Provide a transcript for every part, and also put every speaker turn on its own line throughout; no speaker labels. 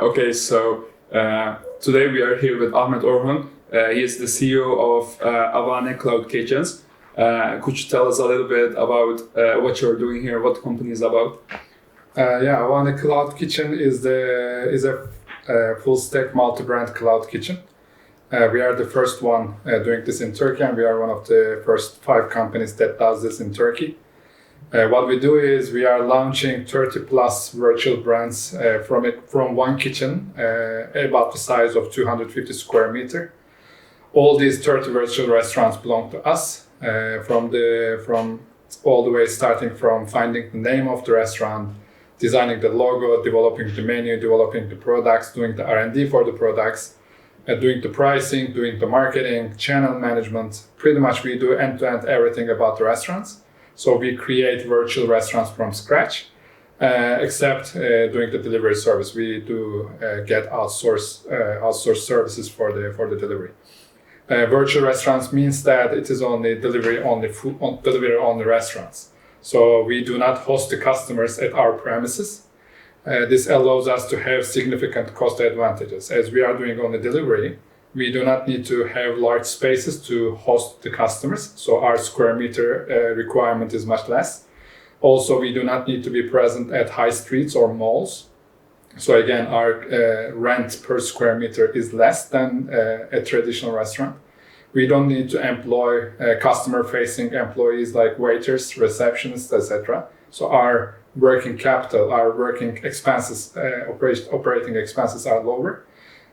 Okay, so today we are here with Ahmet Orhon. He is the CEO of Avane Cloud Kitchens. Could you tell us a little bit about what you're doing here, what the company is about?
Avane Cloud Kitchen is a full stack multi-brand cloud kitchen. We are the first one doing this in Turkey, and we are one of the first 5 companies that does this in Turkey. What we do is we are launching 30 plus virtual brands from one kitchen about the size of 250 square meter. All these 30 virtual restaurants belong to us, from all the way starting from finding the name of the restaurant, designing the logo, developing the menu, developing the products, doing the R&D for the products, doing the pricing, doing the marketing, channel management. Pretty much we do end-to-end everything about the restaurants. So we create virtual restaurants from scratch, except doing the delivery service. We do get outsourced services for the delivery. Virtual restaurants means that it is only delivery only restaurants. So we do not host the customers at our premises. This allows us to have significant cost advantages. As we are doing only delivery, we do not need to have large spaces to host the customers. So our square meter requirement is much less. Also, we do not need to be present at high streets or malls. So again, our rent per square meter is less than a traditional restaurant. We don't need to employ customer-facing employees like waiters, receptionists, etc. So our working capital, our working expenses, operating expenses are lower.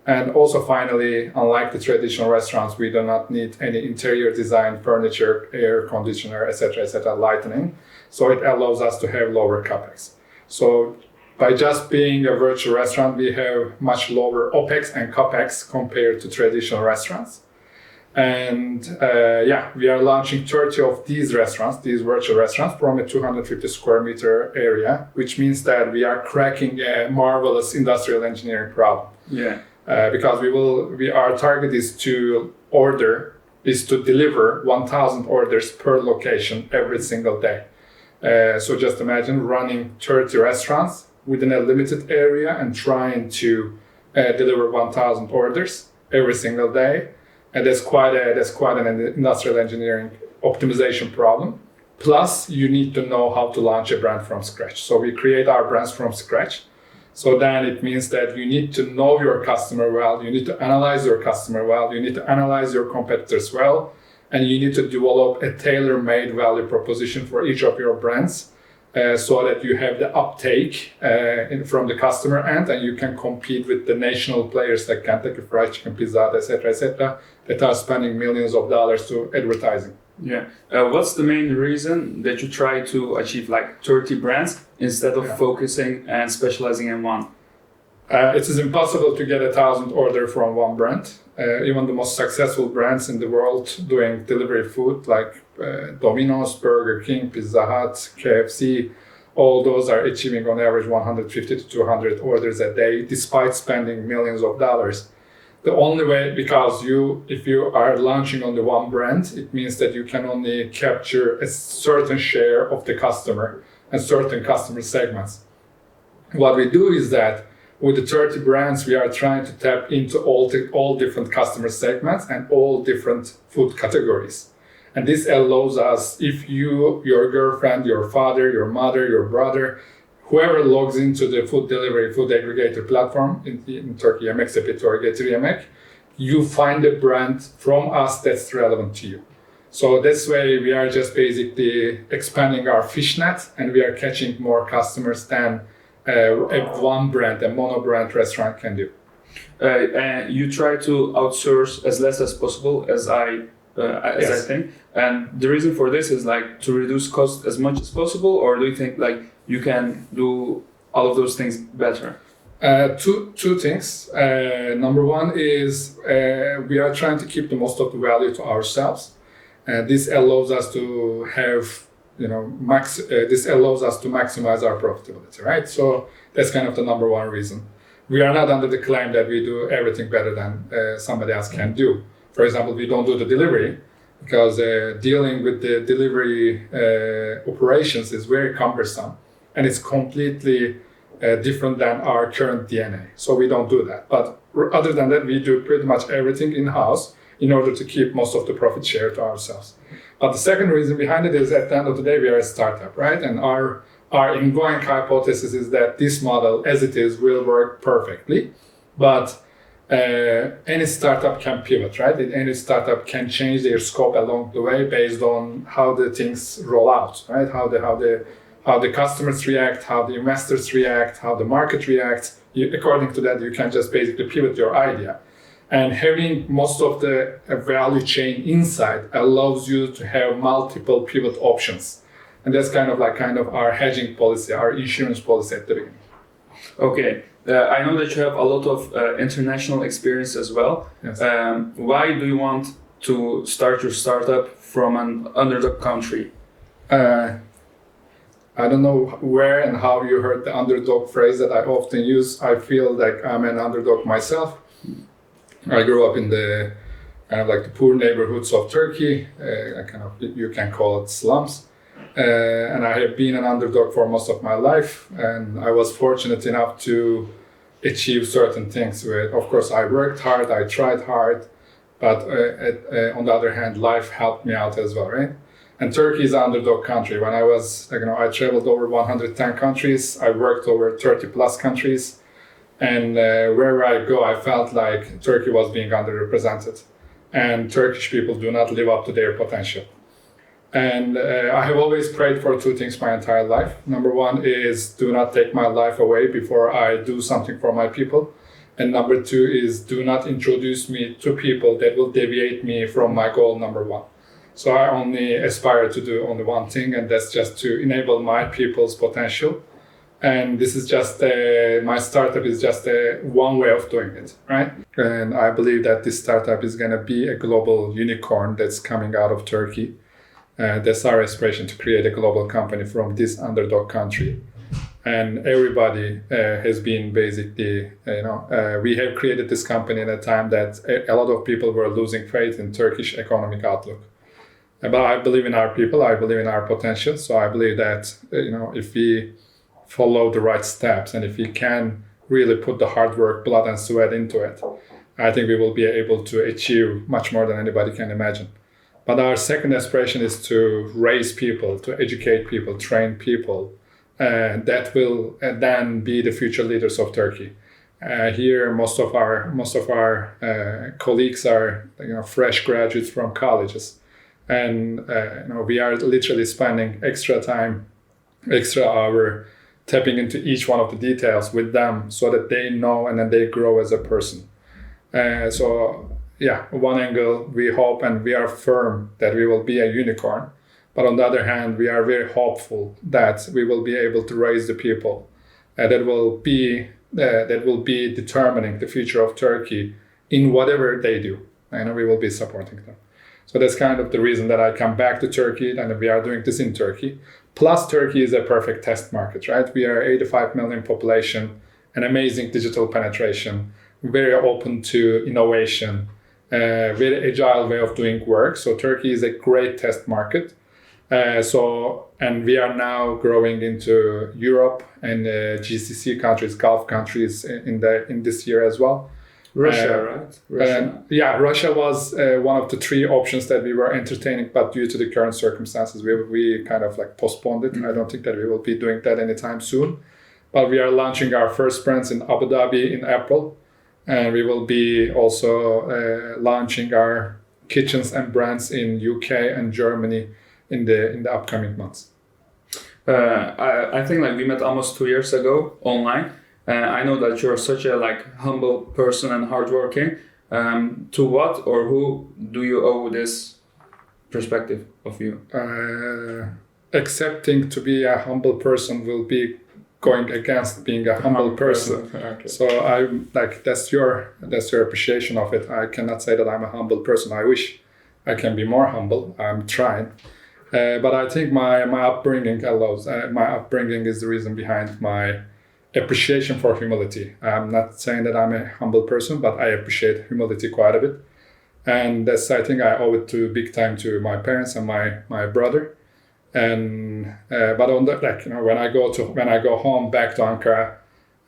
And also finally, unlike the traditional restaurants, we do not need any interior design, furniture, air conditioner, etc., lighting. So it allows us to have lower capex. So by just being a virtual restaurant, we have much lower OPEX and CAPEX compared to traditional restaurants. And we are launching 30 of these restaurants, these virtual restaurants, from a 250 square meter area, which means that we are cracking a marvelous industrial engineering problem.
Yeah.
Because our target is to deliver 1,000 orders per location every single day. So just imagine running 30 restaurants within a limited area and trying to deliver 1,000 orders every single day. And that's quite an industrial engineering optimization problem. Plus, you need to know how to launch a brand from scratch. So we create our brands from scratch. So then it means that you need to know your customer well, you need to analyze your customer well, you need to analyze your competitors well, and you need to develop a tailor-made value proposition for each of your brands so that you have the uptake from the customer end, and you can compete with the national players like Kentucky Fried Chicken, Pizza Hut, etc., that are spending millions of dollars to advertising.
Yeah. What's the main reason that you try to achieve like 30 brands instead of focusing and specializing in one?
It is impossible to get 1,000 orders from one brand. Even the most successful brands in the world doing delivery food like Domino's, Burger King, Pizza Hut, KFC, all those are achieving on average 150 to 200 orders a day despite spending millions of dollars. The only way, because if you are launching on the one brand, it means that you can only capture a certain share of the customer and certain customer segments. What we do is that with the 30 brands, we are trying to tap into all different customer segments and all different food categories. And this allows us, if your girlfriend, your father, your mother, your brother, whoever logs into the food delivery, food aggregator platform in Turkey, Yemek Sepeti or Getir Yemek, you find a brand from us that's relevant to you. So this way, we are just basically expanding our fishnet, and we are catching more customers than one brand, a mono-brand restaurant can do.
And you try to outsource as less as possible, as I think. And the reason for this is like to reduce cost as much as possible, or do you think like you can do all of those things better?
Two things. Number one is we are trying to keep the most of the value to ourselves. This allows us to have, this allows us to maximize our profitability, right? So that's kind of the number one reason. We are not under the claim that we do everything better than somebody else can do. For example, we don't do the delivery because dealing with the delivery operations is very cumbersome, and it's completely different than our current DNA. So we don't do that. But other than that, we do pretty much everything in-house in order to keep most of the profit share to ourselves. But the second reason behind it is at the end of the day, we are a startup, right? And our ingoing hypothesis is that this model, as it is, will work perfectly. But any startup can pivot, right? Any startup can change their scope along the way based on how the things roll out, right? How the customers react, how the investors react, how the market reacts. According to that, you can just basically pivot your idea. And having most of the value chain inside allows you to have multiple pivot options. And that's kind of our hedging policy, our insurance policy at the beginning.
Okay. I know that you have a lot of international experience as well.
Yes.
Why do you want to start your startup from an underdog country?
I don't know where and how you heard the underdog phrase that I often use. I feel like I'm an underdog myself. I grew up in the kind of like the poor neighborhoods of Turkey. You can call it slums. And I have been an underdog for most of my life. And I was fortunate enough to achieve certain things. Of course, I worked hard, I tried hard, but on the other hand, life helped me out as well, right? And Turkey is an underdog country. When I was, I traveled over 110 countries. I worked over 30 plus countries. And wherever I go, I felt like Turkey was being underrepresented. And Turkish people do not live up to their potential. And I have always prayed for two things my entire life. Number one is do not take my life away before I do something for my people. And number two is do not introduce me to people that will deviate me from my goal number one. So I only aspire to do only one thing, and that's just to enable my people's potential. And this is just my startup is just one way of doing it, right? And I believe that this startup is going to be a global unicorn that's coming out of Turkey. That's our aspiration, to create a global company from this underdog country. And everybody has been basically, we have created this company in a time that a lot of people were losing faith in Turkish economic outlook. But I believe in our people, I believe in our potential. So I believe that, if we follow the right steps and if we can really put the hard work, blood and sweat into it, I think we will be able to achieve much more than anybody can imagine. But our second aspiration is to raise people, to educate people, train people that will then be the future leaders of Turkey. Here, most of our colleagues are fresh graduates from colleges, and we are literally spending extra time, extra hour, tapping into each one of the details with them so that they know and then they grow as a person. One angle, we hope and we are firm that we will be a unicorn. But on the other hand, we are very hopeful that we will be able to raise the people that will be determining the future of Turkey in whatever they do. And we will be supporting them. So that's kind of the reason that I come back to Turkey, and we are doing this in Turkey. Plus, Turkey is a perfect test market, right? We are 85 million population, an amazing digital penetration, very open to innovation, very agile way of doing work. So Turkey is a great test market. And we are now growing into Europe and GCC countries, Gulf countries in this year as well.
Russia, right?
Russia was one of the three options that we were entertaining, but due to the current circumstances, we kind of postponed it. I don't think that we will be doing that anytime soon. But we are launching our first brands in Abu Dhabi in April, and we will be also launching our kitchens and brands in UK and Germany in the upcoming months.
I think we met almost 2 years ago online. I know that you're such a humble person and hardworking. To what or who do you owe this perspective of you?
Accepting to be a humble person will be going against being a humble person.
Okay.
So that's your appreciation of it. I cannot say that I'm a humble person. I wish I can be more humble. I'm trying. But I think my upbringing allows. My upbringing is the reason behind my appreciation for humility. I'm not saying that I'm a humble person, but I appreciate humility quite a bit. And that's, I think, I owe it to big time to my parents and my brother. And but on the when I go home back to Ankara,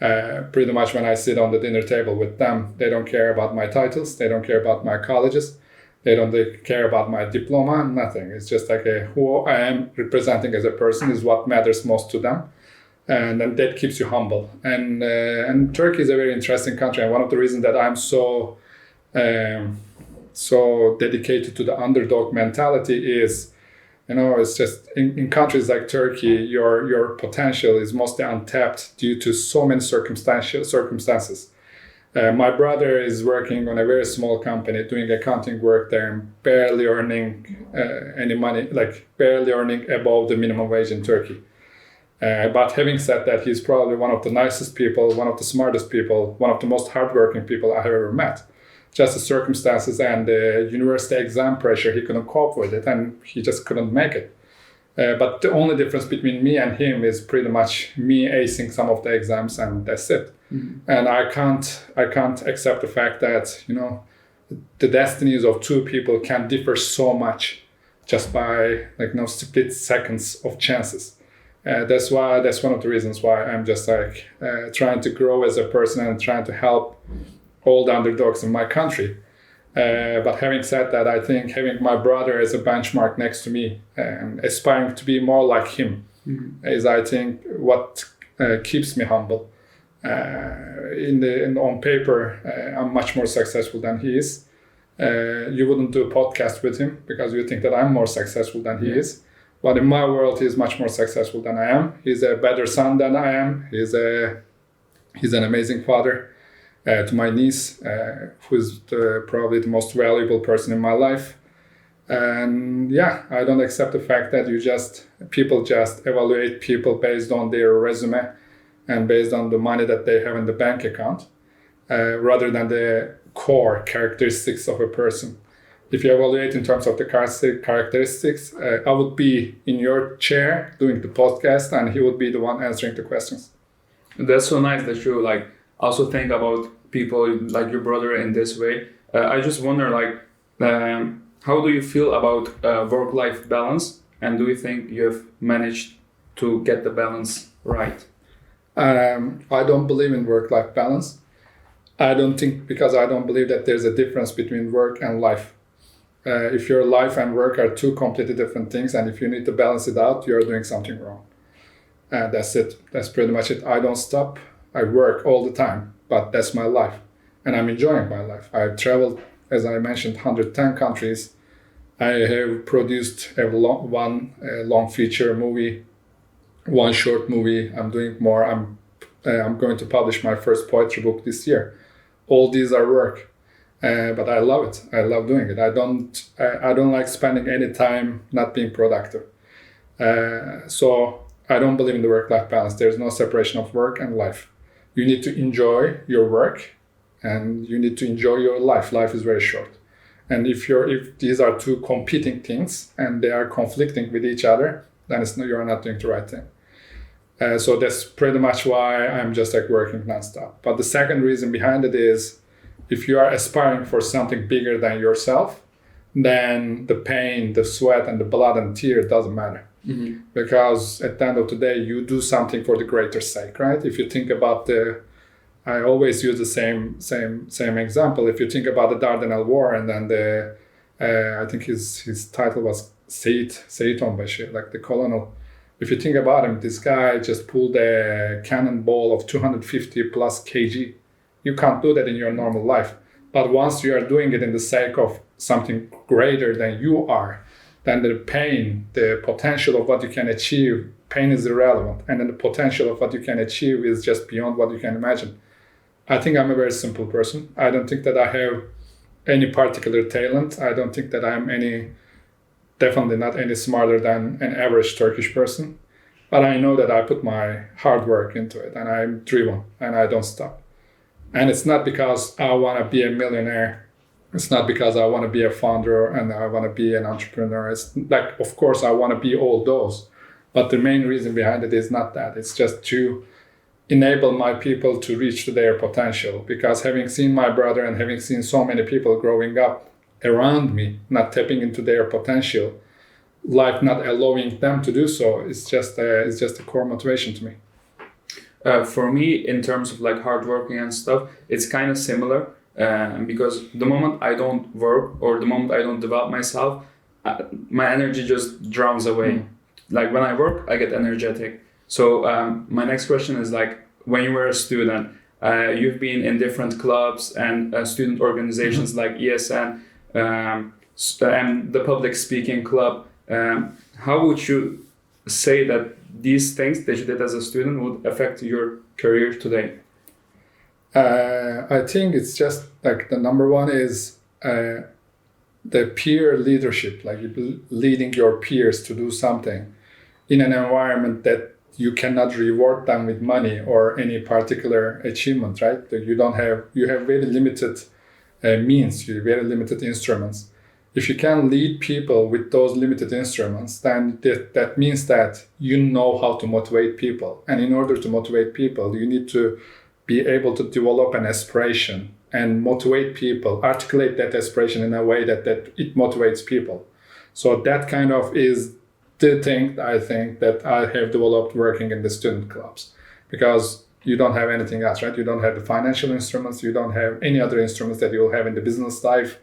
Pretty much when I sit on the dinner table with them, they don't care about my titles, they don't care about my colleges, they don't care about my diploma, nothing. It's just like who I am representing as a person is what matters most to them. And then that keeps you humble. And Turkey is a very interesting country. And one of the reasons that I'm so dedicated to the underdog mentality is, it's just in countries like Turkey, your potential is mostly untapped due to so many circumstances. My brother is working on a very small company, doing accounting work there, and barely earning any money, like barely earning above the minimum wage in Turkey. But having said that, he's probably one of the nicest people, one of the smartest people, one of the most hardworking people I have ever met. Just the circumstances and the university exam pressure, he couldn't cope with it, and he just couldn't make it. But the only difference between me and him is pretty much me acing some of the exams, and that's it. Mm-hmm. And I can't accept the fact that the destinies of two people can differ so much just by split seconds of chances. That's one of the reasons why I'm just trying to grow as a person and trying to help all the underdogs in my country. But having said that, I think having my brother as a benchmark next to me and aspiring to be more like him is, I think, what keeps me humble. On paper, I'm much more successful than he is. You wouldn't do a podcast with him because you think that I'm more successful than he is. But in my world, he's much more successful than I am. He's a better son than I am. He's an amazing father to my niece, who's probably the most valuable person in my life. And I don't accept the fact that people just evaluate people based on their resume and based on the money that they have in the bank account, rather than the core characteristics of a person. If you evaluate in terms of the characteristics, I would be in your chair doing the podcast, and he would be the one answering the questions.
That's so nice that you also think about people like your brother in this way. I just wonder, how do you feel about work-life balance, and do you think you have managed to get the balance right?
I don't believe in work-life balance. I don't believe that there's a difference between work and life. If your life and work are two completely different things, and if you need to balance it out, you're doing something wrong. That's it. That's pretty much it. I don't stop. I work all the time, but that's my life. And I'm enjoying my life. I've traveled, as I mentioned, 110 countries. I have produced one long feature movie, one short movie. I'm doing more. I'm going to publish my first poetry book this year. All these are work. But I love it. I love doing it. I don't like spending any time not being productive. So I don't believe in the work-life balance. There's no separation of work and life. You need to enjoy your work, and you need to enjoy your life. Life is very short. And if these are two competing things and they are conflicting with each other, then you're not doing the right thing. So that's pretty much why I'm just working nonstop. But the second reason behind it is, if you are aspiring for something bigger than yourself, then the pain, the sweat, and the blood and tear doesn't matter. Mm-hmm. Because at the end of the day, you do something for the greater sake, right? If you think about I always use the same example. If you think about the Dardanelles War, and then I think his title was Seyit Onbaşı, like the colonel. If you think about him, this guy just pulled a cannonball of 250 plus kg. You can't do that in your normal life. But once you are doing it in the sake of something greater than you are, then the pain, the potential of what you can achieve, pain is irrelevant. And then the potential of what you can achieve is just beyond what you can imagine. I think I'm a very simple person. I don't think that I have any particular talent. I don't think that I'm definitely not any smarter than an average Turkish person. But I know that I put my hard work into it, and I'm driven, and I don't stop. And it's not because I want to be a millionaire. It's not because I want to be a founder and I want to be an entrepreneur. It's of course, I want to be all those. But the main reason behind it is not that. It's just to enable my people to reach their potential. Because having seen my brother and having seen so many people growing up around me, not tapping into their potential, life not allowing them to do so, it's just a core motivation to me.
For me, in terms of like hardworking and stuff, it's kind of similar. Because the moment I don't work or the moment I don't develop myself, my energy just drowns away. Like when I work, I get energetic. So my next question is like, when you were a student, you've been in different clubs and student organizations like ESN and the public speaking club. How would you say that these things that you did as a student would affect your career today?
I think it's just like the number one is the peer leadership, like you leading your peers to do something in an environment that you cannot reward them with money or any particular achievement, right? That you have very limited means, you have very limited instruments. If you can lead people with those limited instruments, then that means that you know how to motivate people. And in order to motivate people, you need to be able to develop an aspiration and motivate people, articulate that aspiration in a way that it motivates people. So that kind of is the thing I think that I have developed working in the student clubs, because you don't have anything else, right? You don't have the financial instruments, you don't have any other instruments that you'll have in the business life.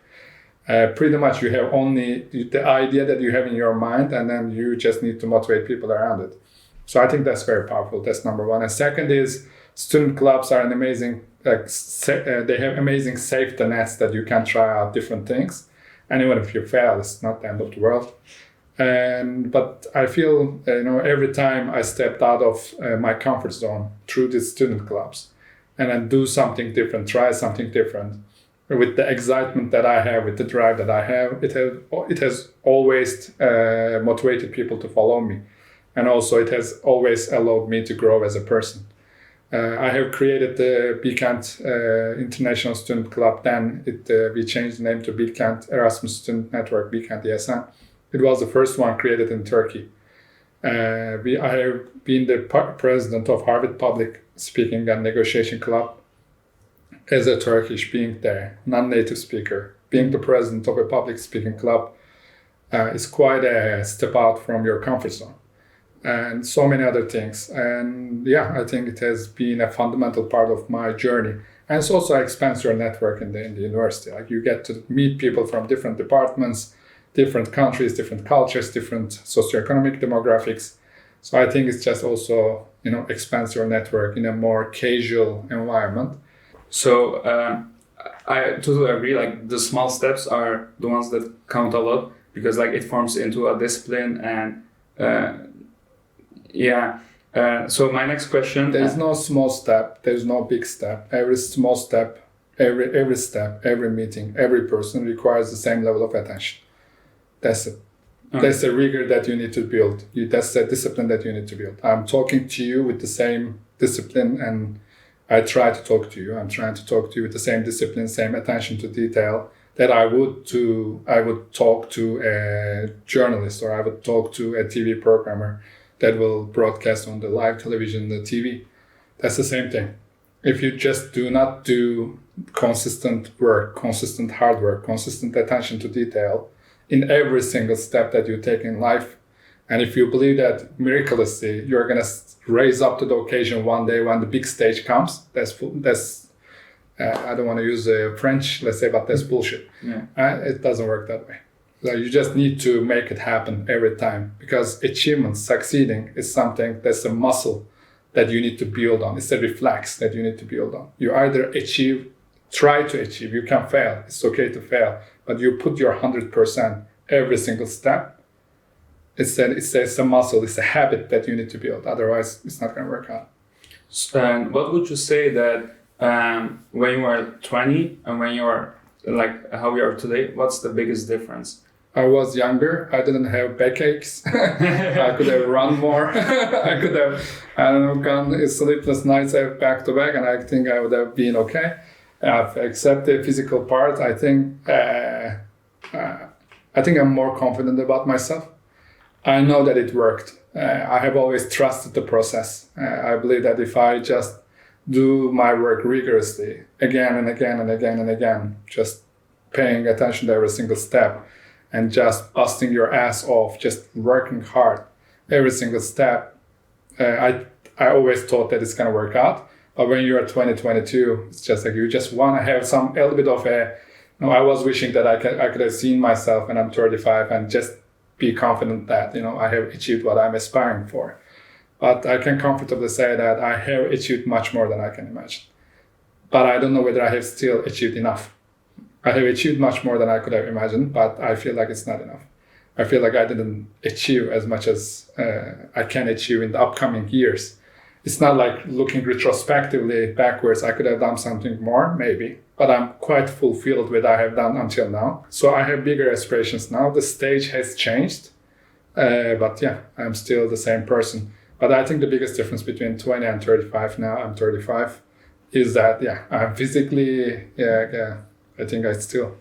Pretty much you have only the idea that you have in your mind, and then you just need to motivate people around it. So I think that's very powerful. That's number one. And second is student clubs are an amazing, they have amazing safety nets that you can try out different things. And even if you fail, it's not the end of the world. But I feel, every time I stepped out of my comfort zone through these student clubs and then do something different, try something different, with the excitement that I have, with the drive that I have, it has always motivated people to follow me. And also it has always allowed me to grow as a person. I have created the Bilkent International Student Club. Then we changed the name to Bilkent Erasmus Student Network, Bilkent ESN. It was the first one created in Turkey. I have been the president of Harvard Public Speaking and Negotiation Club. As a Turkish, being the non-native speaker, being the president of a public speaking club is quite a step out from your comfort zone. And so many other things. And yeah, I think it has been a fundamental part of my journey. And it also expands your network in the university. Like you get to meet people from different departments, different countries, different cultures, different socioeconomic demographics. So I think it's just also, expands your network in a more casual environment.
So I totally agree. Like the small steps are the ones that count a lot, because like it forms into a discipline. And so my next question.
There is no small step. There is no big step. Every small step, every step, every meeting, every person requires the same level of attention. That's it. Okay. That's the rigor that you need to build. That's the discipline that you need to build. I'm talking to you with the same discipline, and I try to talk to you. I'm trying to talk to you with the same discipline, same attention to detail that I would talk to a journalist, or I would talk to a TV programmer that will broadcast on the live television, the TV. That's the same thing. If you just do not do consistent work, consistent hard work, consistent attention to detail in every single step that you take in life, and if you believe that miraculously you're going to raise up to the occasion one day when the big stage comes, that's I don't want to use French, let's say, but that's bullshit.
Yeah.
It doesn't work that way. So you just need to make it happen every time, because achievement, succeeding, is something that's a muscle that you need to build on. It's a reflex that you need to build on. You either try to achieve, you can fail. It's okay to fail, but you put your 100% every single step. It's a muscle, it's a habit that you need to build. Otherwise, it's not going to work out.
And what would you say that when you were 20 and when you are like how you are today, what's the biggest difference?
I was younger. I didn't have backaches. I could have run more. I could have, gone sleepless nights back to back, and I think I would have been okay. Except the physical part, I think I'm more confident about myself. I know that it worked. I have always trusted the process. I believe that if I just do my work rigorously, again and again and again and again, just paying attention to every single step and just busting your ass off, just working hard every single step, I I always thought that it's going to work out. But when you're 2022, it's just like you just want to have a little bit of a, I was wishing that I could have seen myself when I'm 35 and just be confident that, I have achieved what I'm aspiring for. But I can comfortably say that I have achieved much more than I can imagine. But I don't know whether I have still achieved enough. I have achieved much more than I could have imagined, but I feel like it's not enough. I feel like I didn't achieve as much as I can achieve in the upcoming years. It's not like looking retrospectively backwards, I could have done something more, maybe. But I'm quite fulfilled with what I have done until now. So I have bigger aspirations now. The stage has changed. But yeah, I'm still the same person. But I think the biggest difference between 20 and 35 now, I'm 35, is that, I'm physically, I think I still,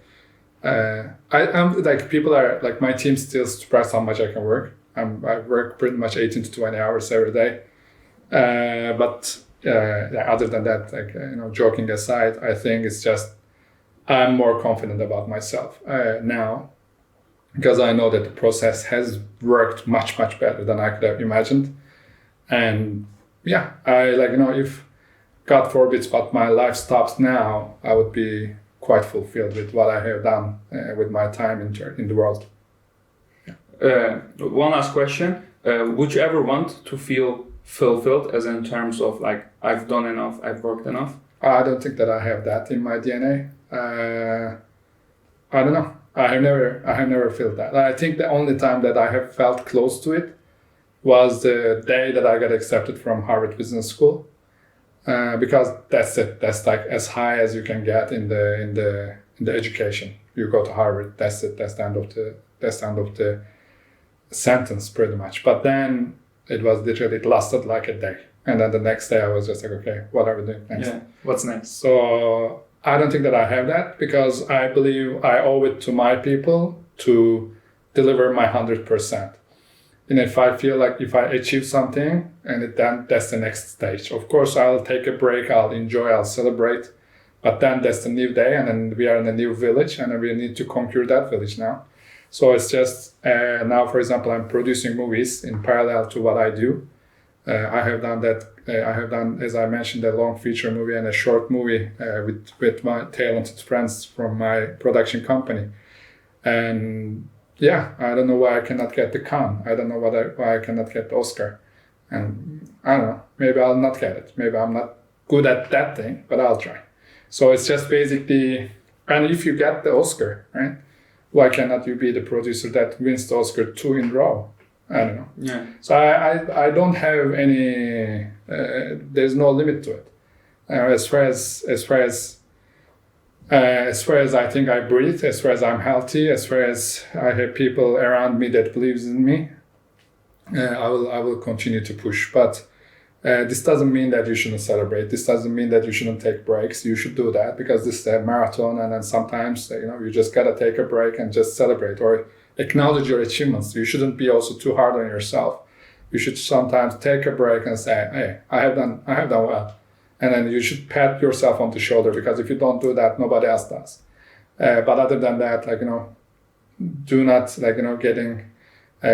I'm like, people are, like, my team still surprised how much I can work. I work pretty much 18 to 20 hours every day. But other than that, like, joking aside, I think it's just, I'm more confident about myself now, because I know that the process has worked much, much better than I could have imagined. And if God forbids, but my life stops now, I would be quite fulfilled with what I have done with my time in the world.
One last question. Would you ever want to feel fulfilled, as in terms of like, I've done enough, I've worked enough?
I don't think that I have that in my DNA. I don't know. I have never felt that. I think the only time that I have felt close to it was the day that I got accepted from Harvard Business School, because that's it. That's like as high as you can get in the education. You go to Harvard. That's it. That's the end of the sentence, pretty much. But then it was literally, it lasted like a day, and then the next day I was just like, okay, what are we doing next?
Yeah, what's next?
So I don't think that I have that, because I believe I owe it to my people to deliver my 100%. And if I feel like if I achieve something, and then that's the next stage. Of course, I'll take a break, I'll enjoy, I'll celebrate, but then that's the new day, and then we are in a new village, and we need to conquer that village now. So it's just now, for example, I'm producing movies in parallel to what I do. I have done that. I have done, as I mentioned, a long feature movie and a short movie with my talented friends from my production company. And I don't know why I cannot get the Cannes. I don't know why I cannot get the Oscar. And I don't know, maybe I'll not get it. Maybe I'm not good at that thing, but I'll try. So it's just basically, and if you get the Oscar, right, why cannot you be the producer that wins the Oscar 2 in a row? I don't know.
Yeah.
So I don't have any, there's no limit to it. As far as I think I breathe, as far as I'm healthy, as far as I have people around me that believes in me, I will continue to push. But this doesn't mean that you shouldn't celebrate. This doesn't mean that you shouldn't take breaks. You should do that, because this is a marathon, and then sometimes you just gotta take a break and just celebrate or acknowledge your achievements. You shouldn't be also too hard on yourself. You should sometimes take a break and say, hey, I have done well. And then you should pat yourself on the shoulder, because if you don't do that, nobody else does. But other than that, do not getting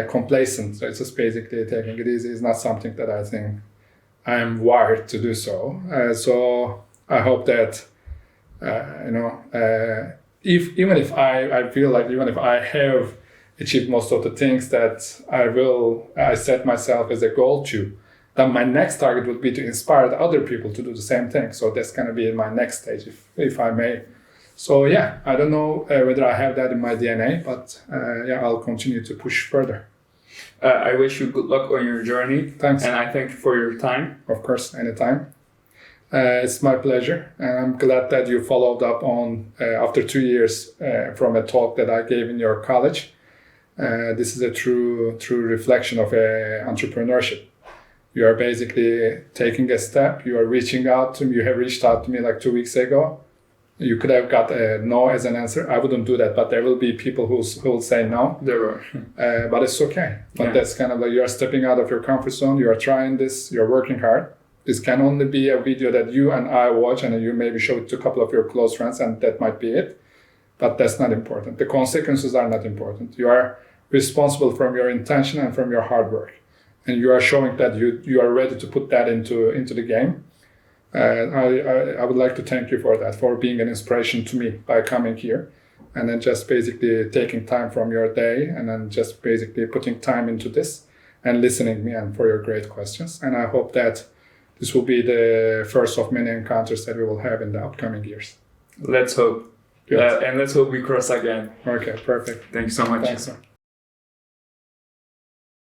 complacent. So it's just basically taking it easy. It's not something that I think I'm wired to do so. So I hope that even if I feel like even if I have achieved most of the things that I set myself as a goal to, then my next target would be to inspire the other people to do the same thing. So that's going to be my next stage, if I may. So I don't know whether I have that in my DNA, but I'll continue to push further.
I wish you good luck on your journey.
Thanks.
And I thank you for your time.
Of course, anytime. It's my pleasure. And I'm glad that you followed up on, after 2 years from a talk that I gave in your college. This is a true reflection of entrepreneurship. You are basically taking a step. You are reaching out to me. You have reached out to me like 2 weeks ago. You could have got a no as an answer. I wouldn't do that, but there will be people who will say no.
There are.
But it's okay. But that's kind of like you are stepping out of your comfort zone. You are trying this. You're working hard. This can only be a video that you and I watch, and you maybe show it to a couple of your close friends, and that might be it. But that's not important. The consequences are not important. You are responsible from your intention and from your hard work. and you are showing that you are ready to put that into the game. I would like to thank you for that, for being an inspiration to me by coming here and then just basically taking time from your day and then just basically putting time into this and listening me and for your great questions. And I hope that this will be the first of many encounters that we will have in the upcoming years.
Let's hope. And let's hope we cross again.
Okay, perfect.
Thank you so much.
Thanks, sir.